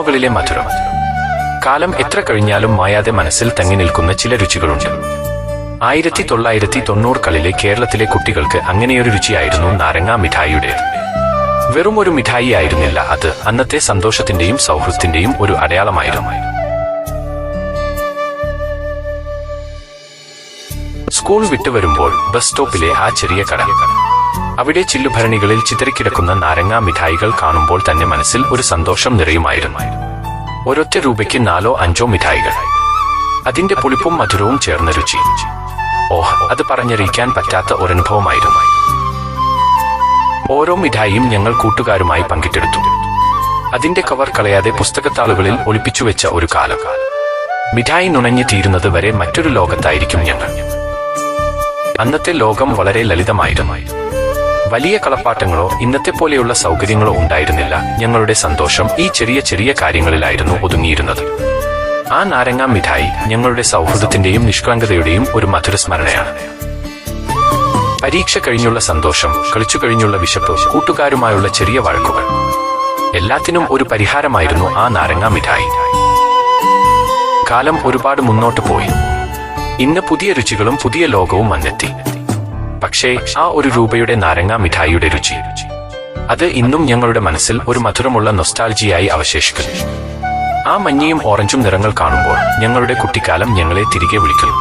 ഓർമ്മകളിലെ മധുരം. കാലം എത്ര കഴിഞ്ഞാലും മായാതെ മനസ്സിൽ തങ്ങി നിൽക്കുന്ന ചില രുചികളുണ്ട്. 1990കളിലെ കേരളത്തിലെ കുട്ടികൾക്ക് അങ്ങനെയൊരു രുചിയായിരുന്നു നാരങ്ങാ മിഠായിയുടേത്. വെറുമൊരു മിഠായി ആയിരുന്നില്ല അത്, അന്നത്തെ സന്തോഷത്തിന്റെയും സൗഹൃദത്തിന്റെയും ഒരു അടയാളമായിരുന്നു. സ്കൂൾ വിട്ടുവരുമ്പോൾ ബസ് സ്റ്റോപ്പിലെ ആ ചെറിയ കട, അവിടെ ചില്ലുഭരണികളിൽ ചിതറിക്കിടക്കുന്ന നാരങ്ങാ മിഠായികൾ കാണുമ്പോൾ തന്നെ മനസ്സിൽ ഒരു സന്തോഷം നിറയുമായിരുന്നു. ഒരൊറ്റ രൂപയ്ക്ക് 4-5 മിഠായികൾ, അതിന്റെ പുളിപ്പും മധുരവും ചേർന്ന രുചി. ഓഹ്, അത് പറഞ്ഞറിയിക്കാൻ പറ്റാത്ത ഒരനുഭവമായിരുന്നു. ഓരോ മിഠായിയും ഞങ്ങൾ കൂട്ടുകാരുമായി പങ്കിട്ടെടുത്തു. അതിന്റെ കവർ കളയാതെ പുസ്തകത്താളുകളിൽ ഒളിപ്പിച്ചുവെച്ച ഒരു കാലം. മിഠായി നുണഞ്ഞു തീരുന്നത് വരെ മറ്റൊരു ലോകത്തായിരിക്കും ഞങ്ങൾ. അന്നത്തെ ലോകം വളരെ ലളിതമായിരുന്നു. വലിയ കളപ്പാട്ടങ്ങളോ ഇന്നത്തെ പോലെയുള്ള സൗകര്യങ്ങളോ ഉണ്ടായിരുന്നില്ല. ഞങ്ങളുടെ സന്തോഷം ഈ ചെറിയ ചെറിയ കാര്യങ്ങളിലായിരുന്നു ഒതുങ്ങിയിരുന്നത്. ആ നാരങ്ങാ മിഠായി ഞങ്ങളുടെ സൗഹൃദത്തിന്റെയും നിഷ്കളങ്കതയുടെയും ഒരു മധുര സ്മരണയാണ്. പരീക്ഷ കഴിഞ്ഞുള്ള സന്തോഷം, കളിച്ചു കഴിഞ്ഞുള്ള വിശപ്പ്, കൂട്ടുകാരുമായുള്ള ചെറിയ വഴക്കുകൾ, എല്ലാത്തിനും ഒരു പരിഹാരമായിരുന്നു ആ നാരങ്ങാ മിഠായി. കാലം ഒരുപാട് മുന്നോട്ട് പോയി. ഇന്ന് പുതിയ രുചികളും പുതിയ ലോകവും വന്നെത്തി. പക്ഷേ ആ ഒരു രൂപയുടെ നാരങ്ങാ മിഠായിയുടെ രുചി, അത് ഇന്നും ഞങ്ങളുടെ മനസ്സിൽ ഒരു മധുരമുള്ള നൊസ്റ്റാൾജിയായി അവശേഷിക്കുന്നു. ആ മഞ്ഞയും ഓറഞ്ചും നിറങ്ങൾ കാണുമ്പോൾ ഞങ്ങളുടെ കുട്ടിക്കാലം ഞങ്ങളെ തിരികെ വിളിക്കുന്നു.